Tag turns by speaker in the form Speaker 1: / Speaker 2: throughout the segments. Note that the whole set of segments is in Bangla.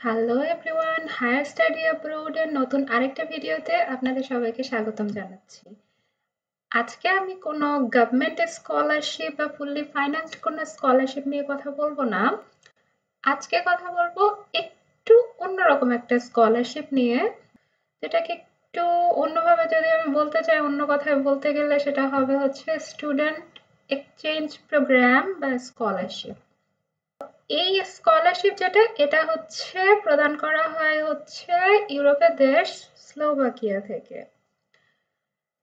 Speaker 1: Hello everyone, higher study abroad এর নতুন আরেকটা ভিডিওতে আপনাদের সবাইকে স্বাগতম জানাচ্ছি। আজকে আমি কোনো গভর্নমেন্ট স্কলারশিপ বা ফুললি ফাইন্যান্সড কোনো স্কলারশিপ নিয়ে কথা বলবো না। আজকে কথা বলবো একটু অন্যরকম একটা স্কলারশিপ নিয়ে, যেটাকে একটু অন্যভাবে যদি আমি বলতে চাই, অন্য কথায় বলতে গেলে সেটা হবে হচ্ছে স্টুডেন্ট এক্সচেঞ্জ প্রোগ্রাম বা স্কলারশিপ। এই স্কলারশিপ যেটা, এটা হচ্ছে প্রদান করা হয় হচ্ছে ইউরোপের দেশ স্লোভাকিয়া থেকে।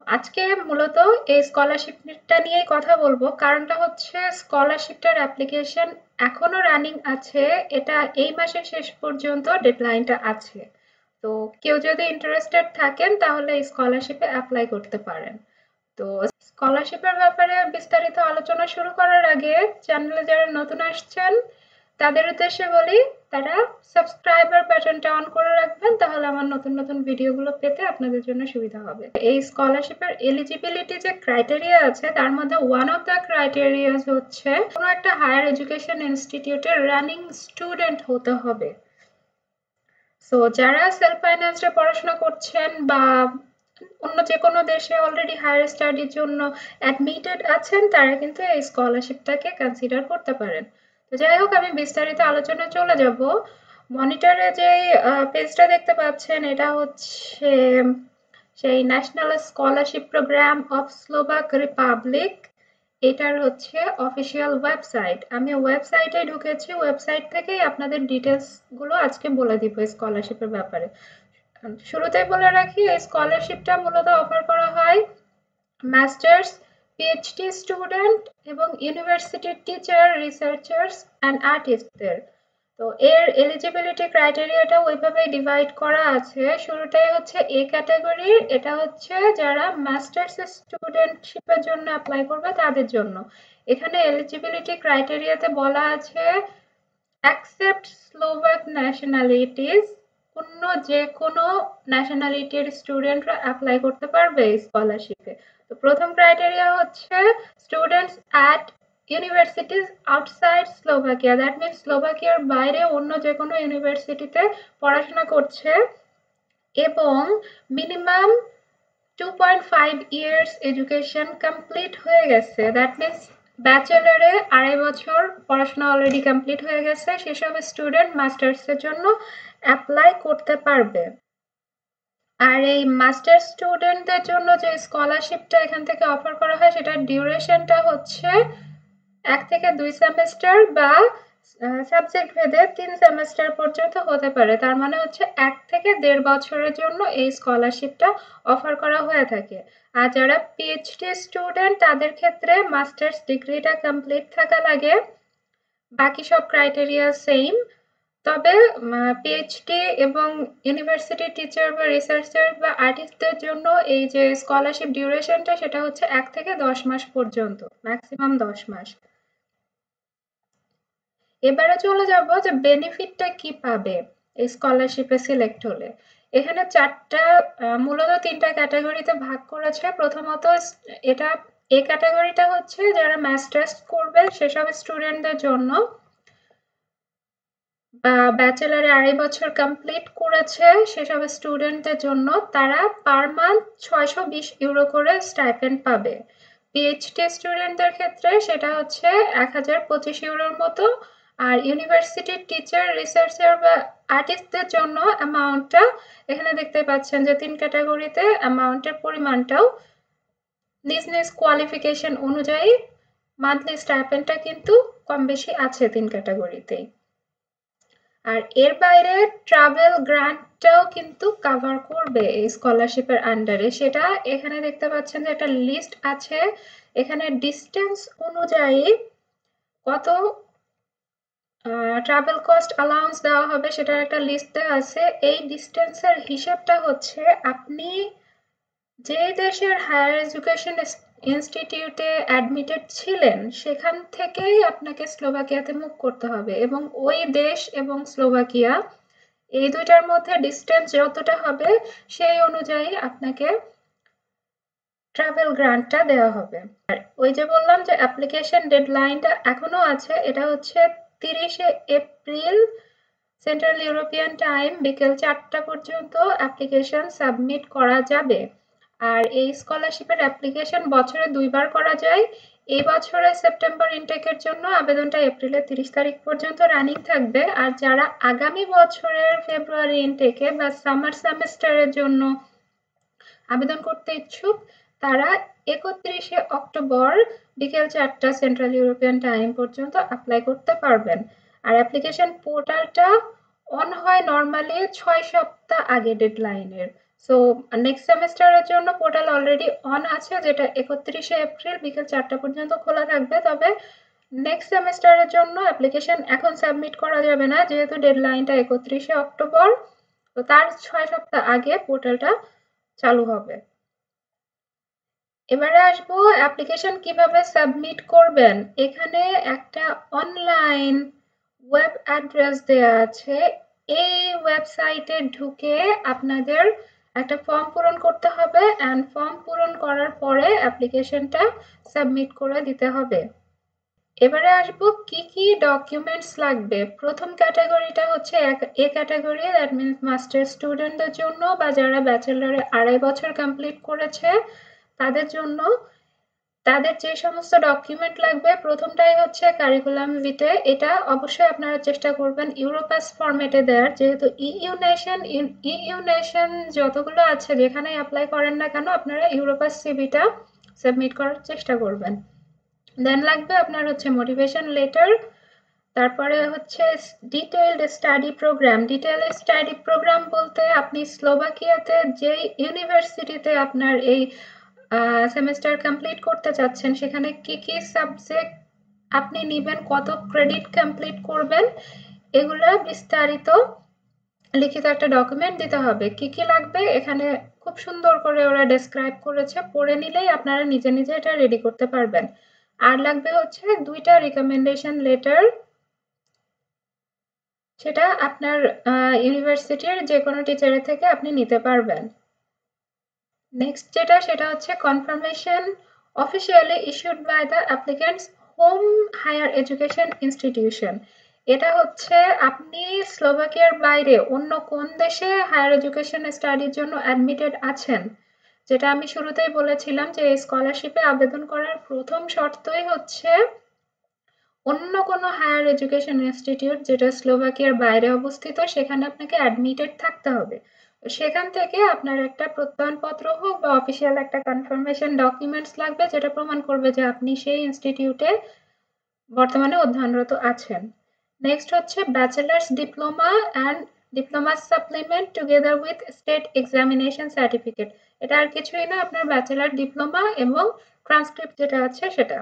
Speaker 1: আজকে মূলত এই স্কলারশিপটা নিয়েই কথা বলবো। কারণটা হচ্ছে স্কলারশিপটার অ্যাপ্লিকেশন এখনো রানিং আছে। এটা এই মাসের শেষ পর্যন্ত ডেডলাইনটা আছে। তো কেউ যদি ইন্টারেস্টেড থাকেন তাহলে এই স্কলারশিপে অ্যাপ্লাই করতে পারেন। তো স্কলারশিপের ব্যাপারে বিস্তারিত আলোচনা শুরু করার আগে চ্যানেলে যারা নতুন আসছেন তাদের উদ্দেশ্যে বলি, তারা সাবস্ক্রাইবার বাটনটা অন করে রাখবেন, তাহলে আমার নতুন নতুন ভিডিওগুলো পেতে আপনাদের জন্য সুবিধা হবে। এই স্কলারশিপের এলিজিবিলিটি যে ক্রাইটেরিয়া আছে তার মধ্যে ওয়ান অফ দ্য ক্রাইটেরিয়া হচ্ছে কোনো একটা হায়ার এডুকেশন ইনস্টিটিউটের রানিং স্টুডেন্ট হতে হবে। সো যারা সেলফ ফাইন্যান্সে পড়াশোনা করছেন বা অন্য যে কোনো দেশে অলরেডি হায়ার স্টাডির জন্য অ্যাডমিটেড আছেন, তারা কিন্তু এই স্কলারশিপটাকে কনসিডার করতে পারেন। তো যাই হোক, আমি বিস্তারিত আলোচনায় চলে যাব। মনিটরে যে পেজটা দেখতে পাচ্ছেন, এটা হচ্ছে সেই national scholarship programme of Slovak republic. এটার হচ্ছে অফিসিয়াল ওয়েবসাইট। আমি ওয়েবসাইটে ঢুকেছি, ওয়েবসাইট থেকেই আপনাদের ডিটেলস গুলো আজকে বলে দিব স্কলারশিপের ব্যাপারে। শুরুতেই বলে রাখি, এই স্কলারশিপটা মূলত অফার করা হয় মাস্টার্স, পিএইচডি স্টুডেন্ট এবং ইউনিভার্সিটির টিচার, রিসার্চার্স অ্যান্ড আর্টিস্টদের। তো এর এলিজিবিলিটি ক্রাইটেরিয়াটা ওইভাবেই ডিভাইড করা আছে। শুরুটাই হচ্ছে এ ক্যাটাগরির, এটা হচ্ছে যারা মাস্টার্স স্টুডেন্টশিপের জন্য অ্যাপ্লাই করবে তাদের জন্য। এখানে এলিজিবিলিটি ক্রাইটেরিয়াতে বলা আছে অ্যাকসেপ্ট স্লোভাক ন্যাশনালিটিস, অন্য যে কোনো ন্যাশনালিটির স্টুডেন্টরা অ্যাপ্লাই করতে পারবে এই স্কলারশিপে। তো প্রথম ক্রাইটেরিয়া হচ্ছে students at universities outside Slovakia, that means স্লোভাকিয়ার বাইরে অন্য যে কোনো ইউনিভার্সিটিতে পড়াশোনা করছে এবং মিনিমাম 2.5 ইয়ার্স এডুকেশন কমপ্লিট হয়ে গেছে। দ্যাট মিনস ব্যাচেলরে 2.5 বছর পড়াশোনা অলরেডি কমপ্লিট হয়ে গেছে, সেসব স্টুডেন্ট মাস্টার্সের জন্য অ্যাপ্লাই করতে পারবে। আর এই মাস্টার স্টুডেন্টদের জন্য যে স্কলারশিপটা এখান থেকে অফার করা হয়, সেটার ডিউরেশনটা হচ্ছে 1 থেকে 2 সেমেস্টার বা সাবজেক্ট ভেদে 3 সেমেস্টার পর্যন্ত হতে পারে। তার মানে হচ্ছে 1 থেকে 1.5 বছরের জন্য এই স্কলারশিপটা অফার করা হয়ে থাকে। আর যারা পিএইচডি স্টুডেন্ট তাদের ক্ষেত্রে মাস্টার্স ডিগ্রিটা কমপ্লিট থাকা লাগে। বাকি সব ক্রাইটেরিয়া সেম। তবে পিএইচডি এবং ইউনিভার্সিটি টিচার বা রিসার্চার বা আর্টিস্টদের জন্য এই যে স্কলারশিপ ডিউরেশনটা, সেটা হচ্ছে 1 থেকে 10 মাস পর্যন্ত, ম্যাক্সিমাম 10 মাস। এবারে চলে যাব যে বেনিফিটটা কি পাবে এই স্কলারশিপে সিলেক্ট হলে। এখানে চারটা, মূলত তিনটা ক্যাটাগরিতে ভাগ করেছে। প্রথমত এটা, এ ক্যাটাগরিটা হচ্ছে যারা মাস্টার্স করবে সেসব স্টুডেন্টদের জন্য, বা ব্যাচেলারে 2.5 বছর কমপ্লিট করেছে সেসব স্টুডেন্টদের জন্য। তারা পার মান্থ 620 ইউরো করে স্টাইপেন্ড পাবে। পিএইচডি স্টুডেন্টদের ক্ষেত্রে সেটা হচ্ছে 1025 ইউরোর মতো। আর ইউনিভার্সিটির টিচার, রিসার্চার বা আর্টিস্টদের জন্য অ্যামাউন্টটা এখানে দেখতে পাচ্ছেন যে 3 ক্যাটাগরিতে অ্যামাউন্টের পরিমাণটাও নিজ নিজ কোয়ালিফিকেশন অনুযায়ী মান্থলি স্টাইপেন্ডটা কিন্তু কম বেশি আছে 3 ক্যাটাগরিতেই। আর এর বাইরে ট্রাভেল গ্রান্টটাও কিন্তু কভার করবে এই স্কলারশিপের আন্ডারে। সেটা এখানে দেখতে পাচ্ছেন যে একটা লিস্ট আছে। এখানে ডিস্টেন্স অনুযায়ী কত ট্রাভেল কস্ট অ্যালাউন্স দেওয়া হবে সেটার একটা লিস্ট দেওয়া আছে। এই ডিস্টেন্সের হিসেবটা হচ্ছে আপনি যে দেশের হায়ার এডুকেশন ইনস্টিটিউটে অ্যাডমিটেড ছিলেন সেখান থেকেই আপনাকে স্লোভাকিয়াতে মুভ করতে হবে, এবং ওই দেশ এবং স্লোভাকিয়া এই দুইটার মধ্যে ডিস্টেন্স যতটা হবে সেই অনুযায়ী আপনাকে ট্রাভেল গ্রান্টটা দেওয়া হবে। আর ওই যে বললাম যে অ্যাপ্লিকেশন ডেডলাইনটা এখনো আছে, এটা হচ্ছে 30শে এপ্রিল সেন্ট্রাল ইউরোপিয়ান টাইম বিকেল 4টা পর্যন্ত অ্যাপ্লিকেশন সাবমিট করা যাবে। আর এই স্কলারশিপের অ্যাপ্লিকেশন বছরে 2বার করা যায়। এই বছরের সেপ্টেম্বর ইনটেকের জন্য আবেদনটা এপ্রিলের 30 তারিখ পর্যন্ত রানিং থাকবে। আর যারা আগামী বছরের ফেব্রুয়ারি ইনটেকে বা সামার সেমেস্টারের জন্য আবেদন করতে ইচ্ছুক তারা 31শে অক্টোবর বিকেল 4টা সেন্ট্রাল ইউরোপিয়ান টাইম পর্যন্ত অ্যাপ্লাই করতে পারবেন। আর অ্যাপ্লিকেশন পোর্টালটা অন হয় নর্মালি 6 সপ্তাহ আগে ডেডলাইনের। সো নেক্সট সেমেস্টারের জন্য পোর্টাল অলরেডি অন আছে, যেটা 31শে এপ্রিল বিকেল 4টা পর্যন্ত খোলা থাকবে। তবে নেক্সট সেমেস্টারের জন্য অ্যাপ্লিকেশন এখন সাবমিট করা যাবে না, যেহেতু ডেডলাইনটা 31শে অক্টোবর। তো তার 6 সপ্তাহ আগে পোর্টালটা চালু হবে। এবারে আসবো অ্যাপ্লিকেশন কিভাবে সাবমিট করবেন। এখানে একটা অনলাইন ওয়েব অ্যাড্রেস দেওয়া আছে। এই ওয়েবসাইটে ঢুকে আপনাদের একটা ফর্ম পূরণ করতে হবে, অ্যান্ড ফর্ম পূরণ করার পরে অ্যাপ্লিকেশনটা সাবমিট করে দিতে হবে। এবারে আসবো কি কি ডকুমেন্টস লাগবে। প্রথম ক্যাটাগরিটা হচ্ছে A category, that means master স্টুডেন্টদের জন্য বা যারা ব্যাচেলরে 2.5 বছর কমপ্লিট করেছে তাদের জন্য। তাদের যে সমস্ত ডকুমেন্ট লাগবে, প্রথমটাই হচ্ছে কারিকুলাম ভিটে। এটা অবশ্যই আপনারা চেষ্টা করবেন ইউরোপাস ফরম্যাটে দেওয়ার, যেহেতু ইইউ নেশন যতগুলো আছে যেখানেই অ্যাপ্লাই করেন না কেন আপনারা ইউরোপাস সিভিটা সাবমিট করার চেষ্টা করবেন। দেন লাগবে আপনার হচ্ছে মোটিভেশন লেটার, তারপরে হচ্ছে detailed study programme. Detail study programme বলতে আপনি স্লোভাকিয়াতে যে ইউনিভার্সিটিতে আপনার এই সেমেস্টার কমপ্লিট করতে চাচ্ছেন সেখানে কি কি সাবজেক্ট আপনি নেবেন, কত ক্রেডিট কমপ্লিট করবেন, এগুলা বিস্তারিত লিখিত একটা ডকুমেন্ট দিতে হবে। কি কি লাগবে এখানে খুব সুন্দর করে ওরা ডেসক্রাইব করেছে, পড়ে নিলেই আপনারা নিজে নিজে এটা রেডি করতে পারবেন। আর লাগবে হচ্ছে 2টা রিকমেন্ডেশন লেটার, সেটা আপনার ইউনিভার্সিটির যে কোনো টিচারের থেকে আপনি নিতে পারবেন। নেক্সট যেটা সেটা হচ্ছে confirmation officially issued by the applicant's home higher education institution. এটা হচ্ছে আপনি স্লোভাকিয়ার বাইরে অন্য কোন দেশে হায়ার এডুকেশন স্টাডির জন্য অ্যাডমিটেড আছেন। যেটা আমি শুরুতেই বলেছিলাম যে এই স্কলারশিপে আবেদন করার প্রথম শর্তই হচ্ছে অন্য কোনো হায়ার এডুকেশন ইনস্টিটিউট যেটা স্লোভাকিয়ার বাইরে অবস্থিত সেখানে আপনাকে অ্যাডমিটেড থাকতে হবে। সেখান থেকে আপনার একটা প্রত্যয়নপত্র হোক বা অফিসিয়াল একটা কনফার্মেশন ডকুমেন্টস লাগবে, যেটা প্রমাণ করবে যে আপনি সেই ইনস্টিটিউটে বর্তমানে অধ্যয়নরত আছেন। নেক্সট হচ্ছে bachelor's diploma and diploma supplement together with state examination certificate. এটা আর কিছুই না, আপনার ব্যাচেলার ডিপ্লোমা এবং ট্রান্সক্রিপ্ট যেটা আছে সেটা।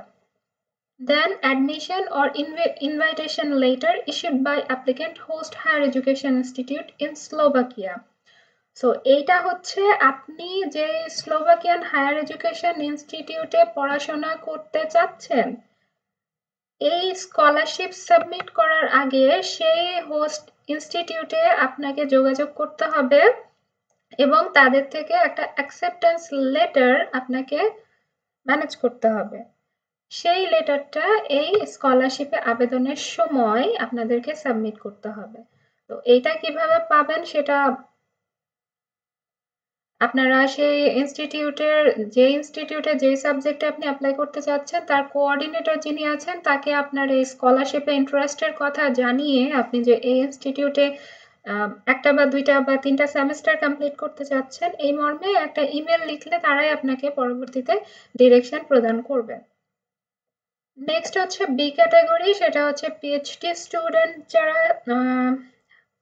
Speaker 1: Then admission or invitation letter issued by applicant host higher education institute in Slovakia. So এইটা হচ্ছে আপনি যে স্লোভাকিয়ান হায়ার এডুকেশন ইনস্টিটিউটে পড়াশোনা করতে চাচ্ছেন, এই স্কলারশিপ সাবমিট করার আগে সেই হোস্ট ইনস্টিটিউটে আপনাকে যোগাযোগ করতে হবে এবং তাদের থেকে একটা অ্যাকসেপ্টেন্স লেটার আপনাকে ম্যানেজ করতে হবে। সেই লেটারটা এই স্কলারশিপে আবেদনের সময় আপনাদেরকে সাবমিট করতে হবে। তো এইটা কিভাবে পাবেন সেটা আপনারা সেই ইনস্টিটিউটে যে সাবজেক্টে আপনি অ্যাপ্লাই করতে চাচ্ছেন তার কোঅর্ডিনেটর যিনি আছেন তাকে আপনার এই স্কলারশিপে ইন্টারেস্টের কথা জানিয়ে আপনি যে এই ইনস্টিটিউটে একটা বা 2টা বা 3টা সেমেস্টার কমপ্লিট করতে চাচ্ছেন এই মর্মে একটা ইমেল লিখলে তারাই আপনাকে পরবর্তীতে ডিরেকশন প্রদান করবে। নেক্সট হচ্ছে বি ক্যাটাগরি, সেটা হচ্ছে পিএইচডি স্টুডেন্ট যারা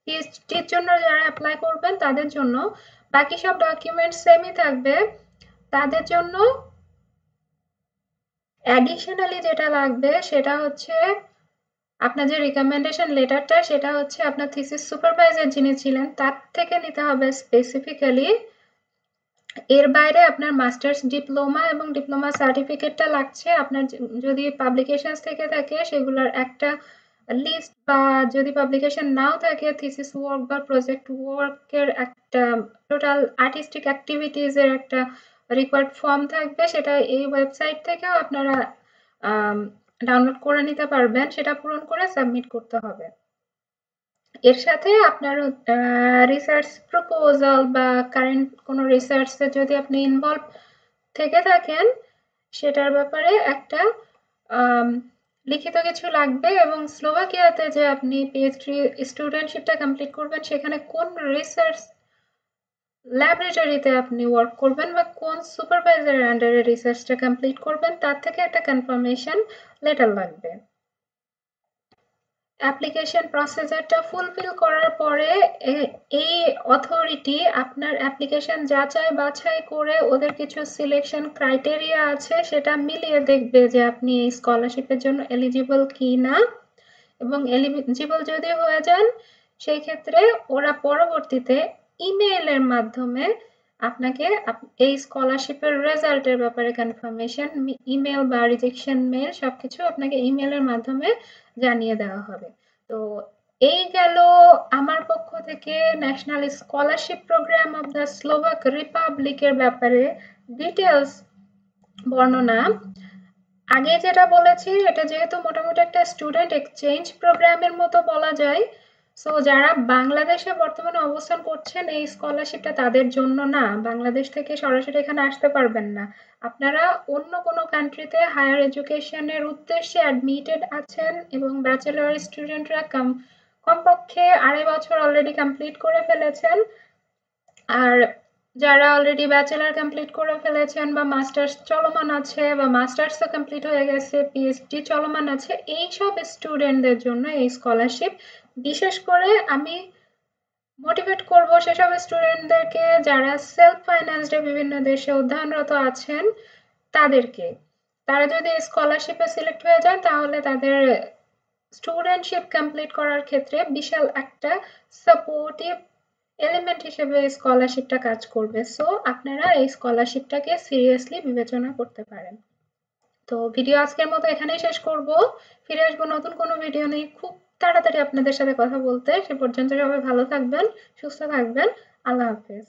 Speaker 1: পিএইচডির জন্য যারা অ্যাপ্লাই করবেন তাদের জন্য। বাকি সব ডকুমেন্ট সেমই থাকবে। তাদের জন্য অ্যাডিশনালি যেটা লাগবে সেটা হচ্ছে আপনার যে রিকমেন্ডেশন লেটারটা সেটা হচ্ছে আপনার থিসিস সুপারভাইজার যিনি ছিলেন তার থেকে নিতে হবে স্পেসিফিক্যালি। এর বাইরে আপনার মাস্টার্স ডিপ্লোমা এবং ডিপ্লোমা সার্টিফিকেটটা লাগছে। আপনার যদি পাবলিকেশনস থেকে থাকে সেগুলোর একটা লিস্ট, বা যদি পাবলিকেশন নাও থাকে থিসিস ওয়ার্ক বা প্রজেক্ট ওয়ার্কের একটা টোটাল আর্টিস্টিক অ্যাক্টিভিটিস এর একটা রিকোয়ার্ড ফর্ম থাকবে, সেটা এই ওয়েবসাইট থেকেও আপনারা ডাউনলোড করে নিতে পারবেন। সেটা পূরণ করে সাবমিট করতে হবে। এর সাথে আপনার রিসার্চ প্রপোজাল বা কারেন্ট কোনো রিসার্চে যদি আপনি ইনভলভ থেকে থাকেন সেটার ব্যাপারে একটা আম, লিখিত কিছু লাগবে, এবং স্লোভাকিয়াতে যে আপনি পিএইচডি স্টুডেন্টশিপটা কমপ্লিট করবেন সেখানে কোন রিসার্চ ল্যাবরেটরিতে আপনি ওয়ার্ক করবেন বা কোন সুপারভাইজারের আন্ডারে রিসার্চটা কমপ্লিট করবেন তার থেকে একটা কনফার্মেশন লেটার লাগবে। অ্যাপ্লিকেশন প্রসিজারটা ফুলফিল করার পরে এই অথরিটি আপনার অ্যাপ্লিকেশন যাচাই বাছাই করে ওদের কিছু সিলেকশন ক্রাইটেরিয়া আছে সেটা মিলিয়ে দেখবে যে আপনি এই স্কলারশিপের জন্য এলিজিবল কি না, এবং এলিজিবল যদি হয়ে যান সেই ক্ষেত্রে ওরা পরবর্তীতে ইমেইলের মাধ্যমে আপনাকে এই স্কলারশিপের রেজাল্টের ব্যাপারে কনফার্মেশন ইমেল বা রিজেকশন মেল সবকিছু আপনাকে ইমেলের মাধ্যমে জানিয়ে দেওয়া হবে। তো এই গেল আমার পক্ষ থেকে national scholarship programme of the Slovak রিপাবলিকের ব্যাপারে ডিটেলস বর্ণনা। আগে যেটা বলেছি এটা যেহেতু মোটামুটি একটা স্টুডেন্ট এক্সচেঞ্জ প্রোগ্রামের মতো বলা যায়, সো যারা বাংলাদেশে বর্তমানে অবস্থান করছেন এই স্কলারশিপটা তাদের জন্য না, বাংলাদেশ থেকে সরাসরি এখানে আসতে পারবেন না। আপনারা অন্য কোনো কান্ট্রিতে হায়ার এডুকেশনের উদ্দেশ্যে অ্যাডমিটেড আছেন এবং ব্যাচেলর স্টুডেন্টরা কমপক্ষে 2.5 বছর অলরেডি কমপ্লিট করে ফেলেছেন, আর যারা অলরেডি ব্যাচেলর কমপ্লিট করে ফেলেছেন বা মাস্টার্স চলমান আছে বা মাস্টার্সও কমপ্লিট হয়ে গেছে, পিএইচডি চলমান আছে, এই সব স্টুডেন্টদের জন্য এই স্কলারশিপ। বিশেষ করে আমি মোটিভেট করব সেসব স্টুডেন্টদেরকে যারা সেলফ ফাইন্যান্সডে বিভিন্ন দেশে অধ্যয়নরত আছেন তাদেরকে। তারা যদি স্কলারশিপে সিলেক্ট হয়ে যান তাহলে তাদের স্টুডেন্টশিপ কমপ্লিট করার ক্ষেত্রে বিশাল একটা সাপোর্টিভ এলিমেন্ট হিসেবে স্কলারশিপটা কাজ করবে। সো আপনারা এই স্কলারশিপটাকে সিরিয়াসলি বিবেচনা করতে পারেন। তো ভিডিও আজকের মতো এখানেই শেষ করব। ফিরে আসবো নতুন কোনো ভিডিও নিয়ে খুব তাড়াতাড়ি আপনাদের সাথে কথা বলতে। সে পর্যন্ত সবাই ভালো থাকবেন, সুস্থ থাকবেন। আল্লাহ হাফেজ।